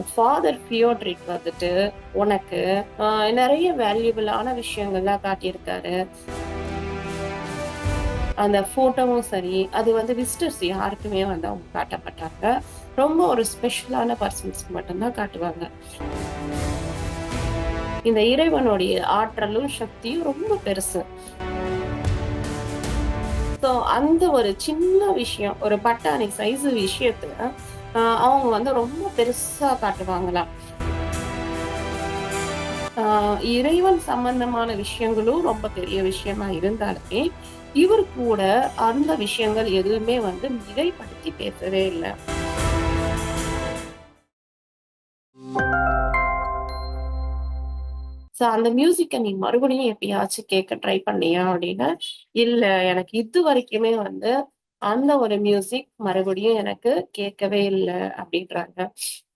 Father தியோட்ரிக் வந்துட்டு உனக்கு நிறைய வேல்யூபிளான விஷயங்கள்லாம் காட்டியிருக்காரு. அந்த ஃபோட்டோவும் சரி, அது வந்து விசிட்டர்ஸ் யாருக்குமே வந்து அவங்க காட்ட மாட்டாங்க. ரொம்ப ஒரு ஸ்பெஷலான பர்சன்ஸ்க்கு மட்டும் தான் காட்டுவாங்க. இந்த இறைவனுடைய ஆற்றலும், சக்தியும் ரொம்ப பெருசு. ஸோ அந்த ஒரு சின்ன விஷயம், ஒரு பட்டாணி சைஸ் விஷயத்த அவங்க வந்து ரொம்ப பெருசா காட்டுவாங்களாம். இறைவன் சம்பந்தமான விஷயங்களும் ரொம்ப பெரிய விஷயமா இருந்தாலுமே, இவர் கூட அந்த விஷயங்கள் எதுவுமே வந்து மிகைப்படுத்தி பேசவே இல்ல. அந்த மியூசிக்க நீ மறுபடியும் எப்பயாச்சும் கேட்க ட்ரை பண்ணியா? அப்படின்னா, இல்ல எனக்கு இதுவரைக்குமே வந்து அந்த ஒரு மியூசிக் மறுபடியும் எனக்கு கேட்கவே இல்ல அப்படின்றாங்க.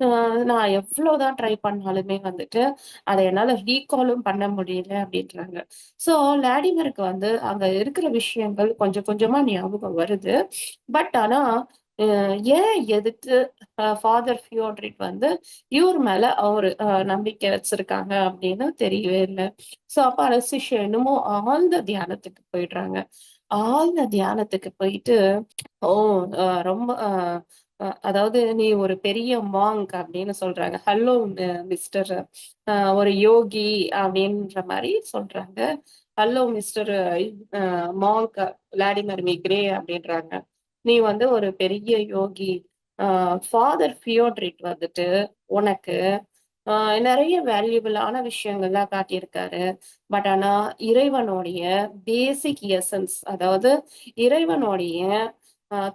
அ நான் எவ்வளவுதான் ட்ரை பண்ணாலுமே வந்துட்டு, அத என்னால ரீகாலும் பண்ண முடியல அப்படின்றாங்க. ஸோ வ்ளாடிமிருக்கு வந்து அங்க இருக்கிற விஷயங்கள் கொஞ்சம் கொஞ்சமா ஞாபகம் வருது. பட் ஆனா, அ ஏன் எதுக்கு ஃபாதர் ஃபியோட்ரிக் வந்து இவர் மேல அவரு நம்பிக்கை வச்சிருக்காங்க அப்படின்னு தெரியவே இல்ல. ஸோ அப்ப அலசிஷியா என்னமோ ஆழ்ந்த தியானத்துக்கு போயிடுறாங்க. ஆழ்ந்த தியானத்துக்கு போயிட்டு, ஓ! ரொம்ப அதாவது நீ ஒரு பெரிய மாங்க் அப்படின்னு சொல்றாங்க. ஹலோ மிஸ்டர் ஒரு யோகி அப்படின்ற மாரி சொல்றாங்க. ஹலோ மிஸ்டர் மாங்க் விளாடிமிர் மிக்ரே அப்படின்றாங்க. நீ வந்து ஒரு பெரிய யோகி. அ ஃபாதர் தியோட்ரிக் வந்துட்டு உனக்கு அ நெறைய வேல்யூபிளான விஷயங்கள்லாம் காட்டியிருக்காரு. பட் ஆனா இறைவனுடைய பேசிக் எசன்ஸ் அதாவது இறைவனுடைய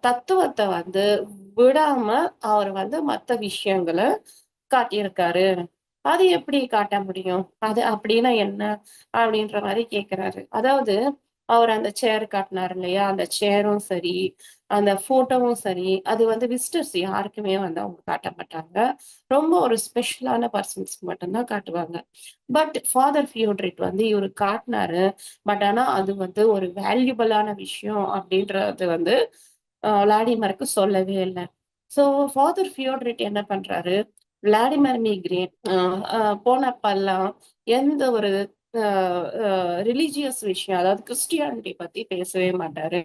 தத்துவத்த வந்து விடாம அவர் வந்து மத்த விஷயங்கள காட்டியிருக்காரு. அது எப்படி காட்ட முடியும்? அது அப்படின்னா என்ன? அப்படின்ற மாரி கேட்கிறாரு. அதாவது அவர் அந்த சேர் காட்டினாரு இல்லையா? அந்த சேரும் சரி, அந்த ஃபோட்டோவும் சரி, அது வந்து விசிட்டர்ஸ் யாருக்குமே வந்து அவங்க காட்ட மாட்டாங்க. ரொம்ப ஒரு ஸ்பெஷலான பர்சன்ஸ்க்கு மட்டும் தான் காட்டுவாங்க. பட் ஃபாதர் தியோட்ரிக் வந்து இவரு காட்டினாரு. பட் ஆனா அது வந்து ஒரு வேல்யூபிளான விஷயம் அப்படின்றது வந்து விளாடிமிருக்கு சொல்லவே இல்ல. ஸோ ஃபாதர் தியோட்ரிக் என்ன பண்றாரு, விளாடிமிர் மிக்ரேன் அ அ போனப்பல்லாம் எந்த ஒரு அ அ ரிலிஜியஸ் விஷயம், அதாவது கிறிஸ்டியானிட்டி பத்தி பேசவே மாட்டாரு.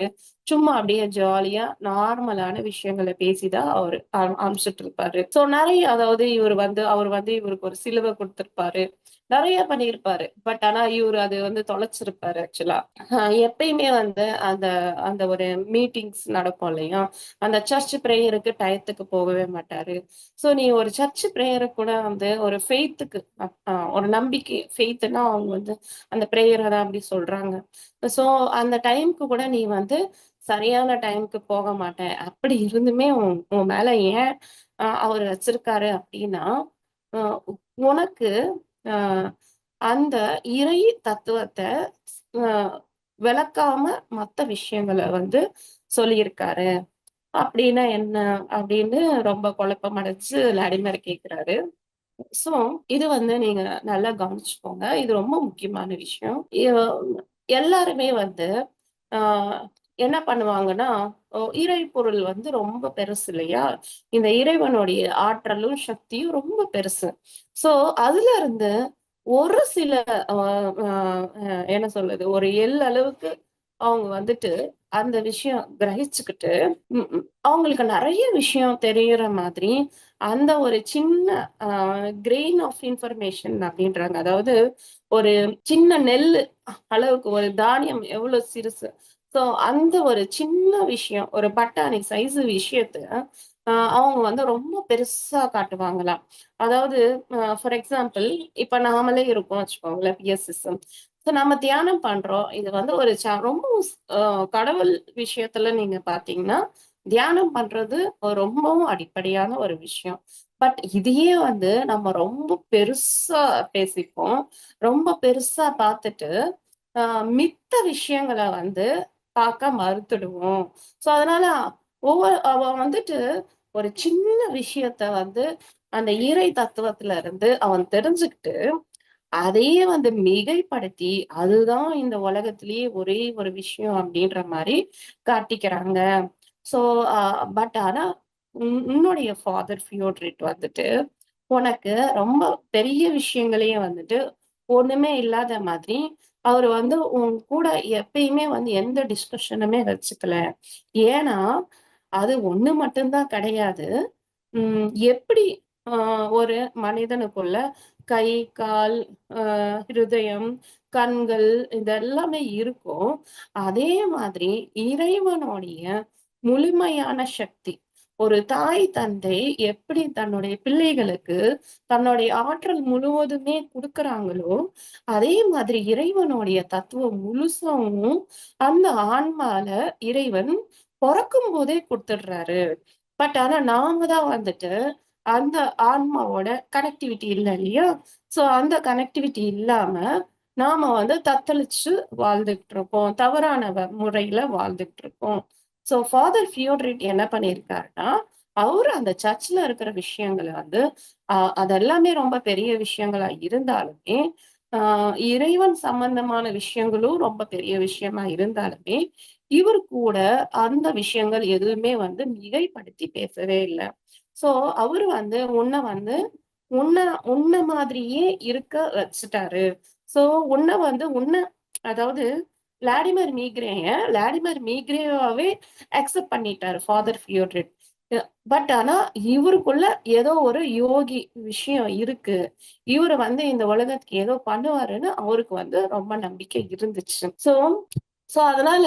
சும்மா அப்படியே ஜாலியா நார்மலான விஷயங்கள பேசி தான் அவரு அனுப்பிச்சுட்டு இருப்பாரு. ஸோ நெறைய அதாவது அவர் வந்து இவருக்கு ஒரு சிலுவ குடுத்திருப்பாரு. நெறைய பண்ணியிருப்பாரு. பட் ஆனா இவரு அது வந்து தொலைச்சிருப்பாரு ஆக்சுவலா. எப்பயுமே வந்து அந்த அந்த ஒரு மீட்டிங்ஸ் நடக்கும் இல்லையா? அந்த சர்ச் பிரேயருக்கு டயத்துக்கு போகவே மாட்டாரு. ஸோ நீ ஒரு சர்ச் பிரேயருக்கு கூட வந்து ஒரு ஃபெய்த்துக்கு ஒரு நம்பிக்கை ஃபெய்த்ன்னா அவங்க வந்து அந்த பிரேயர தான் அப்படி சொல்றாங்க. ஸோ அந்த டைம்க்கு கூட நீ வந்து சரியான டைம்க்கு போக மாட்ட. அப்படி இருந்துமே உன் உன் மேல ஏன் அவரு வச்சிருக்காரு அப்படின்னா, அ உனக்கு அ அந்த இறை தத்துவத்த அ விளக்காம மத்த விஷயங்கள வந்து சொல்லியிருக்காரு. அப்டின்னா என்ன? அப்டின்னு ரொம்ப குழப்பம் அடைஞ்சு விளாடிமிர் கேட்கிறாரு. ஸோ இது வந்து நீங்க நல்லா கவனிச்சுக்கோங்க. இது ரொம்ப முக்கியமான விஷயம். எல்லாருமே வந்து ஆ என்ன பண்ணுவாங்கன்னா, இறை பொருள் வந்து ரொம்ப பெருசு இல்லையா? இந்த இறைவனுடைய ஆற்றலும், சக்தியும் ரொம்ப பெருசு. ஸோ அதுல இருந்து ஒரு சில அ அ அ என்ன சொல்றது? ஒரு எள் அளவுக்கு அவங்க வந்துட்டு அந்த விஷயம் கிரகிச்சுக்கிட்டு, அவங்களுக்கு நெறைய விஷயம் தெரியிற மாதிரி, அந்த ஒரு சின்ன அ கிரெயின் ஆஃப் இன்ஃபர்மேஷன் அப்டின்றாங்க. அதாவது ஒரு சின்ன நெல்லு அளவுக்கு ஒரு தானியம் எவ்வளோ சிறுசு. ஸோ அந்த ஒரு சின்ன விஷயம், ஒரு பட்டாணி சைஸ் விஷயத்த அவங்க வந்து ரொம்ப பெருசா காட்டுவாங்களாம். அதாவது ஃபார் எக்ஸாம்பிள் இப்ப நாமளே இருக்கோம் வச்சுக்கோங்களேன், பிஎஸ்எஸ்எம். ஸோ நம்ம தியானம் பண்றோம். இது வந்து ஒரு ரொம்ப கடவுள் விஷயத்துல நீங்க பார்த்தீங்கன்னா, தியானம் பண்றது ரொம்பவும் அடிப்படையான ஒரு விஷயம். பட் இதையே வந்து நம்ம ரொம்ப பெருசா பேசிப்போம். ரொம்ப பெருசா பார்த்துட்டு, அ மித்த விஷயங்கள வந்து பார்க்க மறுத்துடுவோம். ஸோ அதனால அவ வந்துட்டு ஒரு சின்ன விஷயத்த வந்து அந்த இறை தத்துவத்துல இருந்து அவன் தெரிஞ்சுக்கிட்டு அதையே வந்து மிகைப்படுத்தி, அதுதான் இந்த உலகத்திலேயே ஒரே ஒரு விஷயம் அப்டின்ற மாரி காட்டிக்கிறாங்க. ஸோ அ பட் ஆனா உன்னுடைய ஃபாதர் தியோட்ரிட் வந்துட்டு, உனக்கு ரொம்ப பெரிய விஷயங்களையே வந்துட்டு ஒண்ணுமே இல்லாத மாதிரி அவரு வந்து உன் கூட எப்பயுமே வந்து எந்த டிஸ்கஷனுமே வச்சுக்கல. ஏன்னா, அது ஒண்ணு மட்டும் தான் கிடையாது. எப்படி அ ஒரு மனிதனுக்குள்ள கை, கால், அ இருதயம், கண்கள் இதெல்லாமே இருக்கும். அதே மாதிரி இறைவனுடைய முழுமையான சக்தி. ஒரு தாய், தந்தை எப்படி தன்னுடைய பிள்ளைகளுக்கு தன்னுடைய ஆற்றல் முழுவதுமே குடுக்குறாங்களோ, அதே மாதிரி இறைவனுடைய தத்துவம் முழுசாவும் அந்த ஆன்மால இறைவன் பொறக்கும்போதே குடுத்துடுறாரு. பட் ஆனா நாம தான் வந்துட்டு அந்த ஆன்மாவோட கனெக்டிவிட்டி இல்ல இல்லையா? ஸோ அந்த கனெக்டிவிட்டி இல்லாம நாம வந்து தத்தளிச்சு வாழ்ந்துகிட்டு இருக்கோம். தவறான முறையில வாழ்ந்துகிட்டு இருக்கோம். ஸோ ஃபாதர் ஃபியோடரிட் என்ன பண்ணியிருக்காருன்னா, அவரு அந்த சர்ச்ல இருக்கிற விஷயங்கள வந்து அதெல்லாமே ரொம்ப பெரிய விஷயங்களா இருந்தாலுமே, அ இறைவன் சம்பந்தமான விஷயங்களும் ரொம்ப பெரிய விஷயமா இருந்தாலுமே, இவரு கூட அந்த விஷயங்கள் எதுவுமே வந்து மிகைப்படுத்தி பேசவே இல்ல. ஸோ அவரு வந்து உன்ன வந்து உன்ன உன்ன மாதிரியே இருக்க வச்சுட்டாரு. ஸோ உன்ன வந்து அதாவது விளாடிமிர் மீக்ரேவாவே அக்செப்ட் பண்ணிட்டாரு ஃபாதர் ஃபியோடரிட். அ பட் ஆனா இவருக்குள்ள ஏதோ ஒரு யோகி விஷயம் இருக்கு. இவரு வந்து இந்த உலகத்துக்கு ஏதோ பண்ணுவாருன்னு அவருக்கு வந்து ரொம்ப நம்பிக்கை இருந்துச்சு. ஸோ ஸோ அதனால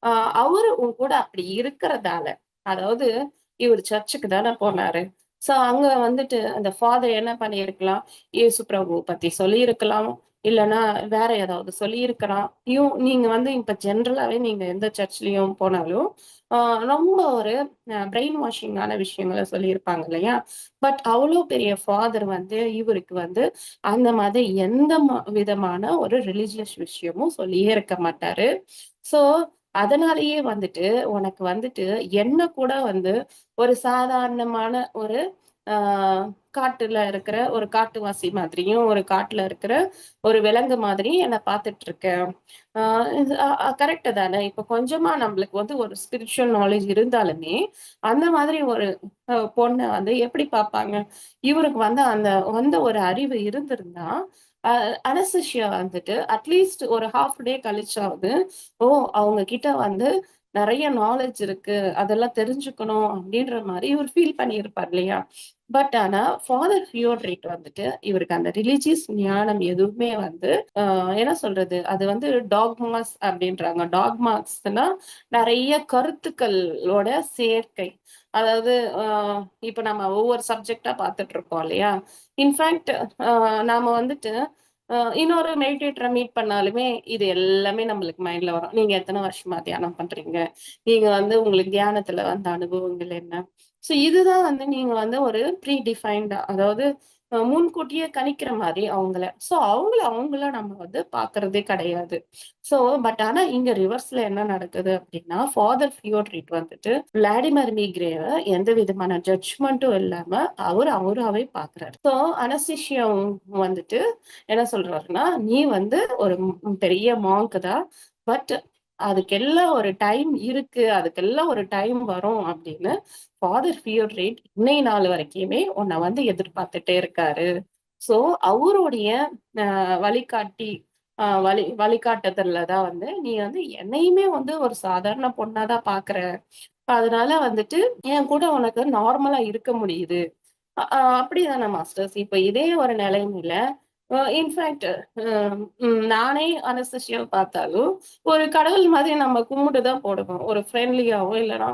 அ அவரு உன் கூட அப்படி இருக்கிறதால, அதாவது இவரு சர்ச்சுக்கு தானே போனாரு. ஸோ அங்க வந்துட்டு அந்த ஃபாதர் என்ன பண்ணியிருக்கலாம், இயேசு பிரபுவ பத்தி சொல்லியிருக்கலாம். இல்லன்னா வேற ஏதாவது சொல்லியிருக்கலாம். நீங்க வந்து இப்ப ஜெனரலாவே நீங்க எந்த சர்ச்லயும் போனாலும், அ ரொம்ப ஒரு பிரெயின் வாஷிங்கான விஷயங்கள சொல்லியிருப்பாங்க இல்லையா? பட் அவ்ளோ பெரிய ஃபாதர் வந்து இவருக்கு வந்து அந்த மாதிரி எந்த விதமான ஒரு ரிலிஜியஸ் விஷயமும் சொல்லியே இருக்க மாட்டாரு. ஸோ, அதனாலேயே வந்துட்டு, உனக்கு வந்துட்டு என்ன கூட வந்து ஒரு சாதாரணமான ஒரு ஆ காட்டுல இருக்கிற ஒரு காட்டுவாசி மாதிரியும், ஒரு காட்டுல இருக்கிற ஒரு விலங்கு மாதிரியும் என்ன பார்த்துட்டு இருக்க. ஆ இது கரெக்ட்டு தானே. இப்ப கொஞ்சமா நம்மளுக்கு வந்து ஒரு ஸ்பிரிச்சுவல் நாலேட்ஜ் இருந்தாலுமே, அந்த மாதிரி ஒரு பொண்ண வந்து எப்படி பார்ப்பாங்க? இவருக்கு வந்து அந்த அந்த ஒரு அறிவு இருந்திருந்தா, அ அனஸ்தேசியா வந்துட்டு அட்லீஸ்ட் ஒரு டே கழிச்சாவது, ஓ! அவங்க கிட்ட வந்து நெறைய நாலேட்ஜ் இருக்கு. அதெல்லாம் தெரிஞ்சுக்கணும் அப்டின்ற மாரி இவரு ஃபீல் பண்ணியிருப்பார் இல்லையா? பட் ஆனா ஃபாதர் தியோடரேட் வந்துட்டு இவருக்கு அந்த ரிலிஜியஸ் ஞானம் எதுவுமே வந்து என்ன சொல்றது? அது வந்து டாக்மாஸ் அப்டின்றாங்க. டாக்மாஸ்ன்னா நெறைய கருத்துக்களோட சேர்க்கை. அதாவது அ இப்ப நம்ம ஒவ்வொரு சப்ஜெக்ட்டா பார்த்துட்டு இருக்கோம் இல்லையா? இன்ஃபாக்ட் நாம வந்துட்டு இன்னொரு மெடிடேட்டர மீட் பண்ணாலுமே, இது எல்லாமே நம்மளுக்கு மைண்ட்ல வரும். நீங்க எத்தன வருஷமா தியானம் பண்றீங்க? நீங்க வந்து உங்களுக்கு தியானத்துல வந்த அனுபவங்கள் என்ன? ஸோ இதுதான் வந்து நீங்க வந்து ஒரு ப்ரீ டிஃபைன்டா அதாவது முன்கூட்டியே கணிக்கிற மாரி அவங்கள. ஸோ அவங்கள அவங்களா நம்ம வந்து பார்க்கறதே கிடையாது. ஸோ பட் ஆனா இங்க ரிவர்ஸ்ல என்ன நடக்குது அப்டின்னா, ஃபாதர் தியோடரேட் வந்துட்டு விளாடிமிர் மீக்ரேவ எந்த விதமான ஜட்ஜ்மென்ட்டும் இல்லாம அவராவே பார்க்குறாரு. ஸோ அனஸ்தேசியா வந்துட்டு என்ன சொல்றாருன்னா, "நீ வந்து ஒரு பெரிய மாங்க் தான். பட் அதுக்கெல்லாம் ஒரு டைம் இருக்கு. அதுக்கெல்லாம் ஒரு டைம் வரும்." அப்படின்னு ஃபாதர் தியோடரேட் இன்னை நாள் வரைக்குமே உன்ன வந்து எதிர்பார்த்துட்டே இருக்காரு. ஸோ அவருடைய வழிகாட்டி வழிகாட்டுதல்ல தான் வந்து, "நீ வந்து என்னையுமே வந்து ஒரு சாதாரண பொண்ணா தான் பார்க்குற. அதனால வந்துட்டு என் கூட உனக்கு நார்மலா இருக்க முடியுது." அப்படிதானே மாஸ்டர்ஸ். இப்ப இதே ஒரு நிலைமையில இன்ஃபாக்ட் அ நானே அனஸ்தேசியாவ பார்த்தாலும், ஒரு கடவுள் மாதிரி நம்ம கும்பிட்டு தான் போடுவோம். ஒரு ஃப்ரெண்ட்லியாவோ இல்லன்னா,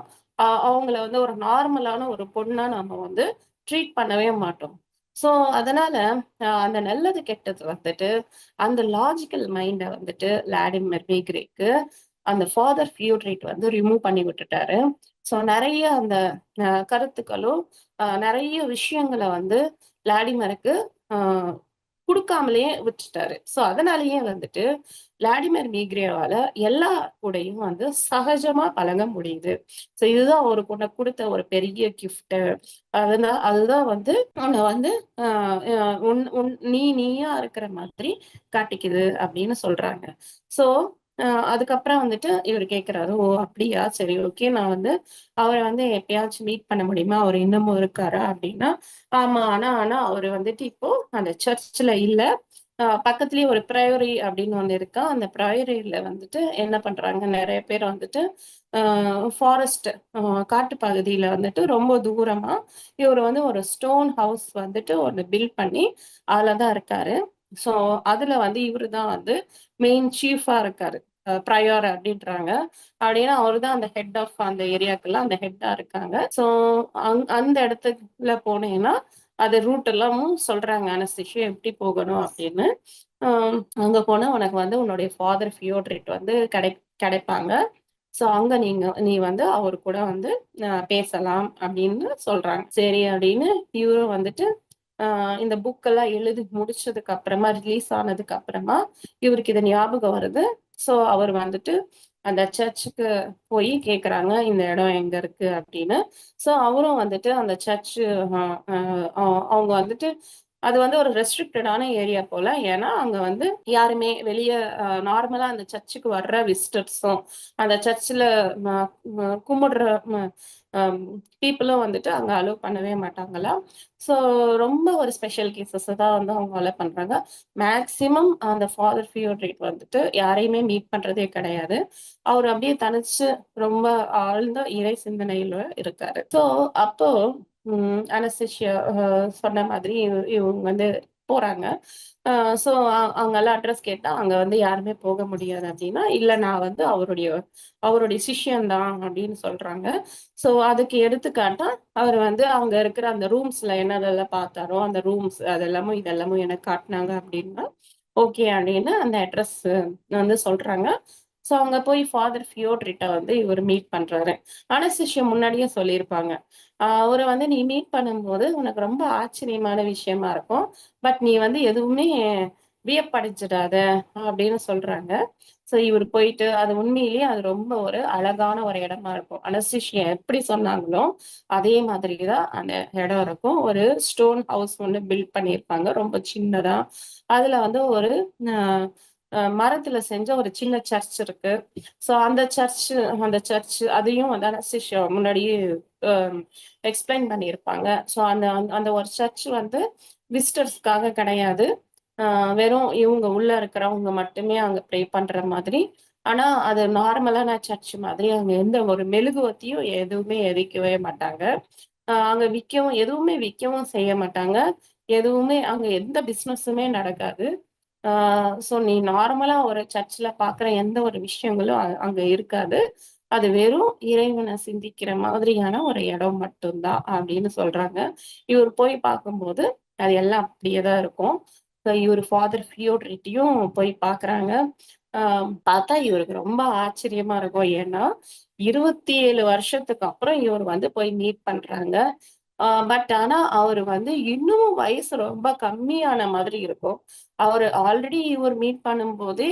அவங்கள வந்து ஒரு நார்மலான ஒரு பொண்ணா நம்ம வந்து ட்ரீட் பண்ணவே மாட்டோம். ஸோ, அதனால அந்த நல்லது, கெட்டது வந்துட்டு, அந்த லாஜிக்கல் மைண்ட வந்துட்டு விளாடிமிர் பேக்ரேக்கு அந்த ஃபாதர் தியோடரேட் வந்து ரிமூவ் பண்ணி விட்டுட்டாரு. ஸோ, நெறைய அந்த கருத்துக்களும், நெறைய விஷயங்கள வந்து விளாடிமிருக்கு அ குடுக்காமலேயே விட்டுட்டாரு. ஸோ, அதனாலேயே வந்துட்டு விளாடிமிர் மீக்ரேவால எல்லா கூடயும் வந்து சகஜமா பழக முடியுது. ஸோ, இதுதான் அவருக்கு உனக்கு குடுத்த ஒரு பெரிய கிஃப்ட்டு. அதுதான் வந்து உன்ன வந்து அ அ உன் உன் நீ நீயா இருக்கிற மாதிரி காட்டிக்குது அப்படின்னு சொல்றாங்க. ஸோ அதுக்கப்புறம் வந்துட்டு இவரு கேட்கிறாரு, "ஓ! அப்படியா? சரி ஓகே. நான் வந்து அவர வந்து எப்பயாச்சும் மீட் பண்ண முடியுமா? அவரு இன்னமும் இருக்காரா?" அப்படின்னா, "ஆமா. ஆனா ஆனா அவரு வந்துட்டு இப்போ அந்த சர்ச்ல இல்ல. பக்கத்திலேயே ஒரு ப்ரையரி அப்படின்னு ஒண்ணு இருக்கா. அந்த ப்ரையரில வந்துட்டு என்ன பண்றாங்க, நெறைய பேர் வந்துட்டு அ ஃபாரஸ்ட் காட்டு பகுதியில வந்துட்டு ரொம்ப தூரமா இவரு வந்து ஒரு ஸ்டோன் ஹவுஸ் வந்துட்டு ஒண்ணு பில்ட் பண்ணி அதுல தான் இருக்காரு. ஸோ, அதுல வந்து இவரு தான் வந்து மெயின் சீஃபா இருக்காரு. ப்ரையர் அப்படின்றாங்க. அப்படின்னா அவரு தான் அந்த ஹெட் ஆஃப் அந்த ஏரியாக்கெல்லாம் அந்த ஹெட்டா இருக்காங்க. ஸோ, அந்த இடத்துக்குள்ள போனீங்கன்னா, அது ரூட் எல்லாமும் சொல்றாங்க. அனஸ்தேசியா எப்படி போகணும் அப்படின்னு. அங்க போனா உனக்கு வந்து உன்னுடைய ஃபாதர் ஃபியோடரேட் வந்து கிடைப்பாங்க. ஸோ அங்க நீ வந்து அவரு கூட வந்து பேசலாம் அப்படின்னு சொல்றாங்க. சரி அப்படின்னு இவரும் வந்துட்டு இந்த புக்கெல்லாம் எழுதி முடிச்சதுக்கு அப்புறமா, ரிலீஸ் ஆனதுக்கு அப்புறமா, இவருக்கு இது ஞாபகம் வருது. ஸோ அவர் வந்துட்டு அந்த சர்ச்சுக்கு போயி கேட்கறாங்க, "இந்த இடம் எங்க இருக்கு?" அப்படின்னு. ஸோ அவரும் வந்துட்டு அந்த சர்ச்சு அ அ அ அவங்க வந்துட்டு அது வந்து ஒரு ரெஸ்ட்ரிக்டடான ஏரியா போல. ஏன்னா, அங்க வந்து யாருமே வெளிய நார்மலா அந்த சர்ச்சுக்கு வர்ற விசிட்டர்ஸும், அந்த சர்ச்சுல ம ம கும்பிடுற ம அம் பீப்பிளும் வந்துட்டு அங்க அலோவ் பண்ணவே மாட்டாங்களாம். ஸோ ரொம்ப ஒரு ஸ்பெஷல் கேஸஸ தான் வந்து அவங்க அலோவ் பண்றாங்க. மேக்ஸிமம் அந்த ஃபாதர் ஃபியோட்ரேட் வந்துட்டு யாரையுமே மீட் பண்றதே கிடையாது. அவரு அப்படியே தனிச்சு ரொம்ப ஆழ்ந்த இறை சிந்தனையில இருக்காரு. ஸோ அப்போ அனஸ்தேசியா சொன்ன மாதிரி இவங்க வந்து போறாங்க. அ ஸோ அங்கலாம் அட்ரஸ் கேட்டா, அங்க வந்து யாருமே போக முடியாது அப்டின்னா, இல்ல நான் வந்து அவருடைய அவருடைய சிஷ்யன் தான் அப்டின்னு சொல்றாங்க. ஸோ அதுக்கு எடுத்துக்காட்டா, அவரு வந்து அங்க இருக்கிற அந்த ரூம்ஸ்ல என்னதெல்லாம் பார்த்தாரோ, அந்த ரூம்ஸ் அதெல்லாமும் இதெல்லாமும் எனக்கு காட்டுனாங்க அப்டின்னா, ஓகே அப்டின்னு அந்த அட்ரஸ் வந்து சொல்றாங்க. ஸோ அங்க போய் ஃபாதர் ஃபியோட்ரிட்ட வந்து இவரு மீட் பண்றாரு. அனஸ்தேசியா முன்னாடியே சொல்லியிருப்பாங்க. அவர வந்து நீ மீட் பண்ணும்போது உனக்கு ரொம்ப ஆச்சரியமான விஷயமா இருக்கும். பட் நீ வந்து எதுவுமே வியப்படைஞ்சிடாத அப்படின்னு சொல்றாங்க. ஸோ இவரு போயிட்டு அது உண்மையிலேயே அது ரொம்ப ஒரு அழகான ஒரு இடமா இருக்கும். அனஸ்தேசியா எப்படி சொன்னாங்களோ, அதே மாதிரி தான் அந்த இடம் இருக்கும். ஒரு ஸ்டோன் ஹவுஸ் ஒண்ணு பில்ட் பண்ணியிருப்பாங்க. ரொம்ப சின்னதா. அதுல வந்து ஒரு அ மரத்துல செஞ்ச ஒரு சின்ன சர்ச் இருக்கு. ஸோ அந்த சர்ச் அதையும் வந்து அனஸ்தேசியா முன்னாடியே அ எக்ஸ்பிளைன் பண்ணியிருப்பாங்க. ஸோ அந்த அந்த அந்த ஒரு சர்ச் வந்து விசிட்டர்ஸ்க்காக கிடையாது. அ வெறும் இவங்க உள்ள இருக்கிறவங்க மட்டுமே அங்க ப்ரே பண்ற மாதிரி. ஆனா, அது நார்மலான சர்ச் மாதிரி அங்க எந்த ஒரு மெழுகுவர்த்தியும் எதுவுமே எரிக்கவே மாட்டாங்க. அங்க எதுவுமே விக்கவும் செய்ய மாட்டாங்க. எதுவுமே அங்க எந்த பிசினஸுமே நடக்காது. ஆ ஸோ நீ நார்மலா ஒரு சர்ச்ல பார்க்குற எந்த ஒரு விஷயங்களும் அங்க இருக்காது. அது வெறும் இறைவன சிந்திக்கிற மாதிரியான ஒரு இடம் மட்டும் தான் அப்படின்னு சொல்றாங்க. இவர் போய் பார்க்கும்போது, அது எல்லாம் அப்படியே தான் இருக்கும். இவரு ஃபாதர் ஃபியோட்ரிட்டயும் போய் பார்க்குறாங்க. ஆ பார்த்தா இவருக்கு ரொம்ப ஆச்சரியமா இருக்கும். ஏன்னா, 27 வருஷத்துக்கு அப்புறம் இவர் வந்து போய் மீட் பண்றாங்க. பட் ஆனா அவரு வந்து இன்னமும் வயசு ரொம்ப கம்மியான மாதிரி இருக்கும். அவரு ஆல்ரெடி இவர் மீட் பண்ணும்போதே,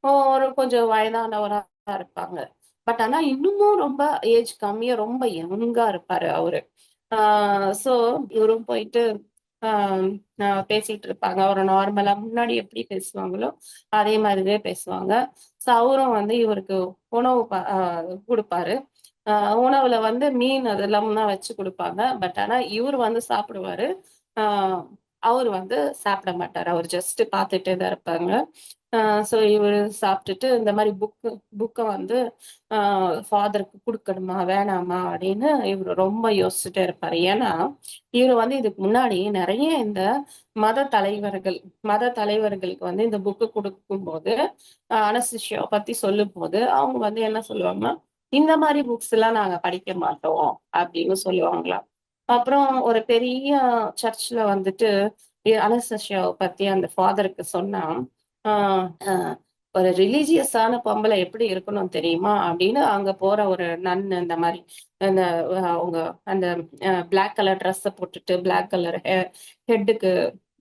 ஒரு கொஞ்சம் வயதானவரா இருப்பாங்க. பட் ஆனா இன்னமும் ரொம்ப ஏஜ் கம்மியா ரொம்ப யங்கா இருப்பாரு அவரு. ஆ ஸோ இவரும் போயிட்டு ஆ பேசிட்டு இருப்பாங்க. ஒரு நார்மலா முன்னாடி எப்படி பேசுவாங்களோ, அதே மாதிரியே பேசுவாங்க. ஸோ அவரும் வந்து இவருக்கு உணவு குடுப்பாரு. அ உணவுல வந்து மீன் அதெல்லாம் தான் வச்சு குடுப்பாங்க. பட் ஆனா இவரு வந்து சாப்பிடுவாரு. ஆ அவரு வந்து சாப்பிட மாட்டாரு. அவரு ஜஸ்ட் பார்த்துட்டே தான் இருப்பாங்க. ஆ ஸோ இவரு சாப்பிட்டுட்டு இந்த மாரி புக்க வந்து ஆ ஃபாதருக்கு குடுக்கணுமா? வேணாமா? அப்படின்னு இவரு ரொம்ப யோசிச்சுட்டே இருப்பாரு. ஏன்னா, இவரு வந்து இதுக்கு முன்னாடி நெறைய இந்த மத தலைவர்களுக்கு வந்து இந்த புக்கு குடுக்கும்போது, அனஸ்தேசியாவ பத்தி சொல்லும்போது, அவங்க வந்து என்ன சொல்லுவாங்கன்னா, "இந்த மாரி புக்ஸ்லாம் நாங்க படிக்க மாட்டோம்." அப்படின்னு சொல்லுவாங்களாம். அப்புறம் ஒரு பெரிய சர்ச்ல வந்துட்டு அனஸ்தேசியாவ பத்தி அந்த ஃபாதருக்கு சொன்னா, ஆ அ "ஒரு ரிலிஜியஸான பொம்பள எப்படி இருக்கணும் தெரியுமா?" அப்படின்னு அங்க போற ஒரு நன் இந்த மாரி அந்த அவங்க அந்த பிளாக் கலர் ட்ரெஸ்ஸ போட்டுட்டு, பிளாக் கலர் ஹெட்டுக்கு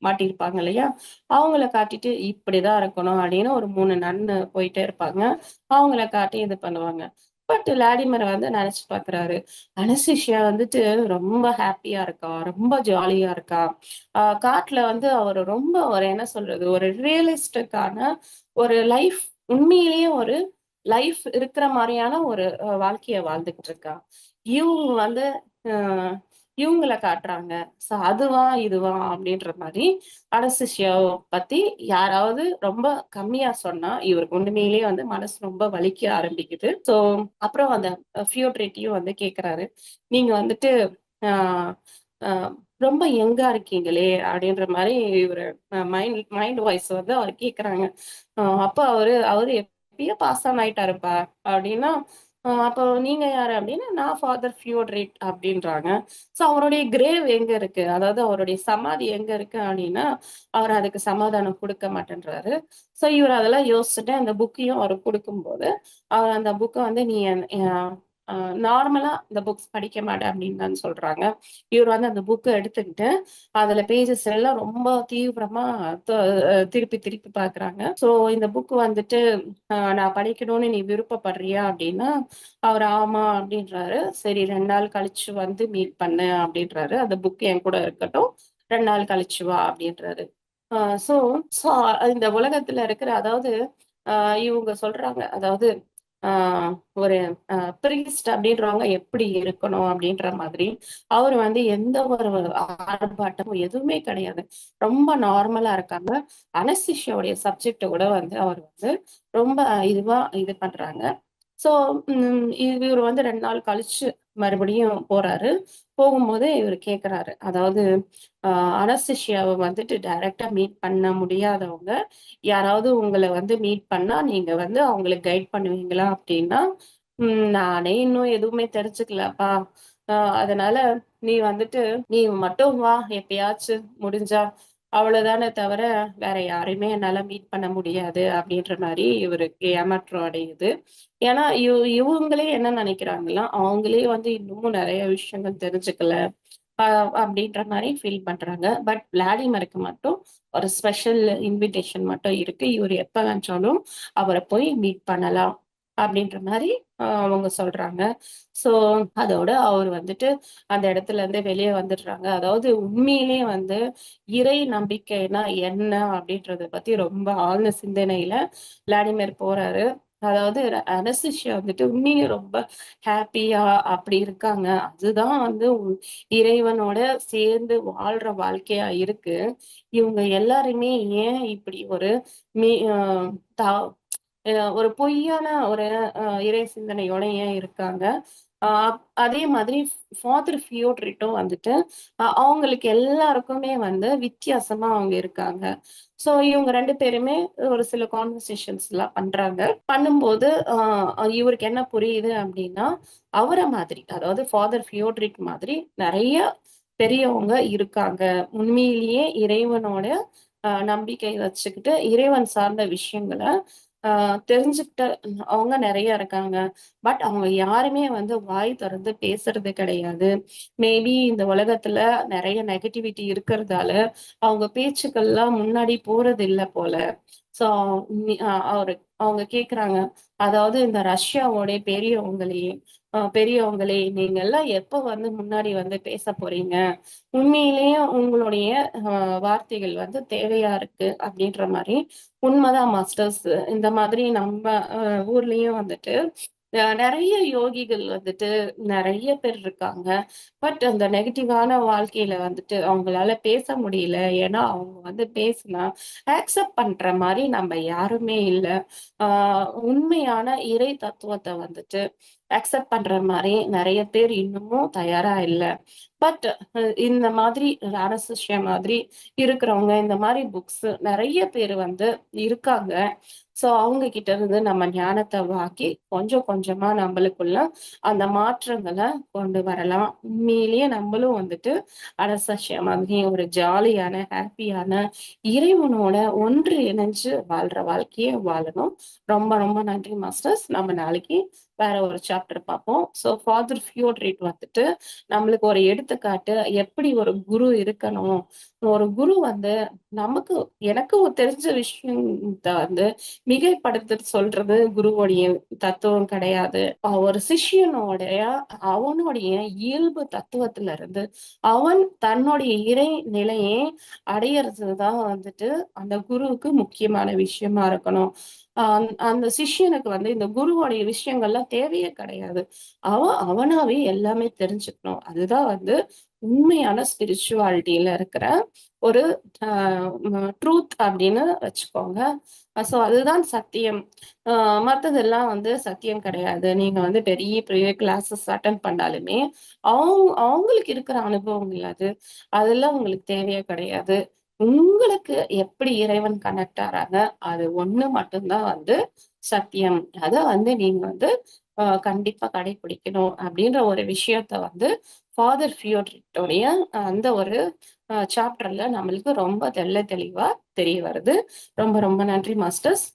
மாட்டியிருப்பாங்க இல்லையா? அவங்கள காட்டிட்டு, "இப்படிதான் இருக்கணும்" அப்படின்னு ஒரு 3 நன்னு போயிட்டே இருப்பாங்க. அவங்கள காட்டி இது பண்ணுவாங்க. பட் விளாடிமிர் வந்து நெனச்சு பாக்குறாரு. அனஸ்தேசியா வந்துட்டு ரொம்ப ஹேப்பியா இருக்கா. ரொம்ப ஜாலியா இருக்கா. காட்டுல வந்து அவரு ரொம்ப ஒரு என்ன சொல்றது? ஒரு ரியலிஸ்டிக்கான ஒரு லைஃப் உண்மையிலேயே ஒரு லைஃப் இருக்கிற மாரியான ஒரு வாழ்க்கைய வாழ்ந்துகிட்டு இருக்கா. இவுங்க வந்து அ இவுங்கள காட்டுறாங்க. அதுவா, இதுவா அப்படின்ற மாரி அனஸ்தேசியாவ பத்தி யாராவது ரொம்ப கம்மியா சொன்னா, இவருக்கு உண்மையிலேயே வந்து மனசு ரொம்ப வலிக்க ஆரம்பிக்குது. அப்புறம் அந்த ஃபியோட்ரேட்டியும் வந்து கேட்கறாரு. நீங்க வந்துட்டு ஆ அ ரொம்ப யங்கா இருக்கீங்களே! அப்படின்ற மாரி இவரு மைண்ட் மைண்ட் வாய்ஸ் வந்து அவரு கேட்கறாங்க. அப்ப அவரு அவரு எப்பயோ பாஸ் ஆன் ஆயிட்டாருப்பா அப்படின்னா, அப்போ நீங்க யாரு? அப்படின்னா, நான் ஃபாதர் ஃபியோடரேட் அப்படின்றாங்க. அவருடைய கிரேவ் எங்க இருக்கு? அதாவது அவருடைய சமாதி எங்க இருக்கு அப்படின்னா, அவர் அதுக்கு சமாதானம் குடுக்க மாட்டேன்றாரு. இவரு அதெல்லாம் யோசிச்சுட்டு அந்த புக்கையும் அவருக்கு குடுக்கும்போது, அவர் அந்த புக்க வந்து நீ என் அ அ நார்மலா இந்த புக்ஸ் படிக்க மாட்டேன் அப்படின்னு தான் சொல்றாங்க. இவரு வந்து அந்த புக்க எடுத்துக்கிட்டு, அதுல பேஜஸ் எல்லாம் ரொம்ப தீவிரமா த திருப்பி திருப்பி பார்க்குறாங்க. இந்த புக் வந்துட்டு நான் படிக்கணும்னு நீ விருப்பப்படுறியா? அப்படின்னா, அவரு ஆமா அப்படின்றாரு. சரி 2 நாள் கழிச்சு வந்து மீட் பண்ணு அப்படின்றாரு. அந்த புக் என் கூட இருக்கட்டும். 2 நாள் கழிச்சு வா அப்படின்றாரு. அ சோ சோ இந்த உலகத்துல இருக்கிற அதாவது அ இவங்க சொல்றாங்க. அதாவது ஆ ஒரு பிரீஸ்ட் அப்படின்றவங்க எப்படி இருக்கணும் அப்படின்ற மாதிரி, அவரு வந்து எந்த ஒரு ஆர்ப்பாட்டமும் எதுவுமே கிடையாது. ரொம்ப நார்மலா இருக்காங்க. அனஸ்தீசியாவுடைய சப்ஜெக்ட்ட கூட வந்து அவர் வந்து ரொம்ப இதுவா இது பண்றாங்க. ஸோ இவரு வந்து 2 நாள் கழிச்சு மறுபடியும் போறாரு. போகும்போது இவரு கேட்கறாரு. அதாவது அ அனஸ்தீசியாவ வந்துட்டு டைரக்ட்டா மீட் பண்ண முடியாதவங்க, யாராவது உங்கள வந்து மீட் பண்ணா, நீங்க வந்து அவங்களுக்கு கைட் பண்ணுவீங்களா? அப்டின்னா, நானே இன்னும் எதுவுமே தெரிஞ்சுக்கலப்பா. அ அதனால நீ வந்துட்டு நீ மட்டும் வா எப்பயாச்சும் முடிஞ்சா. அவ்வளோதானே தவிர, வேற யாரையுமே என்னால மீட் பண்ண முடியாது." அப்படின்ற மாரி இவருக்கு ஏமாற்றம் அடையுது. ஏன்னா, இவுங்களே என்ன நெனைக்கிறாங்கன்னா, அவங்களே வந்து இன்னமும் நெறைய விஷயங்கள் தெரிஞ்சுக்கல. அ அப்படின்ற மாரி ஃபீல் பண்றாங்க. பட் விளாடிமிருக்கு மட்டும் ஒரு ஸ்பெஷல் இன்விடேஷன் மட்டும் இருக்கு. இவரு எப்ப நெனச்சாலும் அவர போய் மீட் பண்ணலாம். அப்படின்ற மாரி அவங்க சொல்றாங்க. ஸோ அதோட அவரு வந்துட்டு அந்த இடத்துலருந்து வெளிய வந்துடுறாங்க. அதாவது உண்மையிலேயே வந்து இறை நம்பிக்கைனா என்ன அப்படின்றத பத்தி ரொம்ப ஆழ்ந்த சிந்தனையில விளாடிமிர் போறாரு. அதாவது அனஸ்தேசியா வந்துட்டு உண்மையிலேயே ரொம்ப ஹேப்பியா அப்படி இருக்காங்க. அதுதான் வந்து இறைவனோட சேர்ந்து வாழ்ற வாழ்க்கையா இருக்கு. இவங்க எல்லாருமே ஏன் இப்படி ஒரு மீ அ தா ஒரு பொய்யான ஒரு இறை சிந்தனையோட ஏன் இருக்காங்க? அ அதே மாதிரி ஃபாதர் ஃபியோட்ரிட்டும் வந்துட்டு, அவங்களுக்கு எல்லாருக்குமே வந்து வித்தியாசமா அவங்க இருக்காங்க. இவங்க 2 பேருமே ஒரு சில கான்வர்சேஷன்ஸ்லாம் பண்றாங்க. பண்ணும்போது இவருக்கு என்ன புரியுது அப்டின்னா, அவர மாதிரி அதாவது ஃபாதர் ஃபியோட்ரிக் மாதிரி நெறைய பெரியவங்க இருக்காங்க. உண்மையிலேயே இறைவனோட நம்பிக்கை வச்சுக்கிட்டு, இறைவன் சார்ந்த விஷயங்கள தெரிஞ்சுக்கிட்ட அவங்க நெறைய இருக்காங்க. பட் அவங்க யாருமே வந்து வாய் தொறந்து பேசுறது கிடையாது. மேபி இந்த உலகத்துல நெறைய நெகட்டிவிட்டி இருக்கிறதால, அவங்க பேச்சுக்கள்லாம் முன்னாடி போறதில்ல போல. ஸோ நி அ அவரு அவங்க கேட்குறாங்க. அதாவது இந்த ரஷ்யாவோட பெரியவங்களே நீங்கலாம் எப்ப வந்து முன்னாடி வந்து பேச போறீங்க? உண்மையிலேயே உங்களுடைய வார்த்தைகள் வந்து தேவையா இருக்கு அப்படின்ற மாரி, உண்மதான் மாஸ்டர்ஸ். இந்த மாதிரி நம்ம அ ஊர்லயும் வந்துட்டு நெறைய யோகிகள் வந்துட்டு நெறைய பேர் இருக்காங்க. பட் அந்த நெகட்டிவான வாழ்க்கையில வந்துட்டு அவங்களால பேச முடியல. ஏன்னா, அவங்க வந்து பேசினா அக்செப்ட் பண்ற மாரி நம்ம யாருமே இல்ல. ஆ உண்மையான இறை தத்துவத்த வந்துட்டு அக்செப்ட் பண்ற மாரி நெறைய பேர் இன்னமும் தயாரா இல்ல. பட் இந்த மாதிரி அனஸ்தேசியா மாதிரி இருக்கிறவங்க, இந்த மாரி புக்ஸ் நெறைய பேரு வந்து இருக்காங்க. அவங்க கிட்ட இருந்து நம்ம ஞானத்த வாங்கி கொஞ்சம் கொஞ்சமா நம்மளுக்குள்ள அந்த மாற்றங்கள கொண்டு வரலாம். உண்மையிலேயே நம்மளும் வந்துட்டு அனஸ்தேசியா மாதிரி ஒரு ஜாலியான, ஹேப்பியான இறைவனோட ஒன்று இணைஞ்சு வாழ்ற வாழ்க்கைய வாழணும். ரொம்ப ரொம்ப நன்றி மாஸ்டர்ஸ். நம்ம நாளைக்கு வேற ஒரு சாப்டர் பார்ப்போம். ஃபாதர் ஃபியோட்ரேட் வந்துட்டு நம்மளுக்கு ஒரு எடுத்துக்காட்டு, எப்படி ஒரு குரு இருக்கணும். ஒரு குரு வந்து நமக்கு எனக்கு தெரிஞ்ச விஷயத்த வந்து மிகைப்படுத்தி சொல்றது குருவுடைய தத்துவம் கிடையாது. ஒரு சிஷ்யனுடைய அவனுடைய இயல்பு தத்துவத்துல இருந்து அவன் தன்னுடைய இறை நிலையை அடையறது தான் வந்துட்டு அந்த குருவுக்கு முக்கியமான விஷயமா இருக்கணும். அந்த சிஷ்யனுக்கு வந்து இந்த குருவோடைய விஷயங்கள்லாம் தேவையே கிடையாது. அவன் அவனாவே எல்லாமே தெரிஞ்சுக்கணும். அதுதான் வந்து உண்மையான ஸ்பிரிச்சுவாலிட்டில இருக்கிற ஒரு அ ட்ரூத் அப்படின்னு வச்சுக்கோங்க. ஸோ அதுதான் சத்தியம். அ மத்ததெல்லாம் வந்து சத்தியம் கிடையாது. நீங்க வந்து பெரிய பெரிய கிளாஸஸ் அட்டெண்ட் பண்ணாலுமே, அவங்களுக்கு இருக்கிற அனுபவங்கள் அது. அதெல்லாம் உங்களுக்கு தேவையே கிடையாது. உங்களுக்கு எப்படி இறைவன் கனெக்ட் ஆறாங்க, அது ஒண்ணு மட்டும் தான் வந்து சத்தியம். அத வந்து நீங்க வந்து கண்டிப்பா கடைபிடிக்கணும் அப்படின்ற ஒரு விஷயத்த வந்து ஃபாதர் ஃபியோடரிக்டோடைய அந்த ஒரு சாப்டர்ல நம்மளுக்கு ரொம்ப தெள்ள தெளிவா தெரிய வருது. ரொம்ப ரொம்ப நன்றி மாஸ்டர்ஸ்.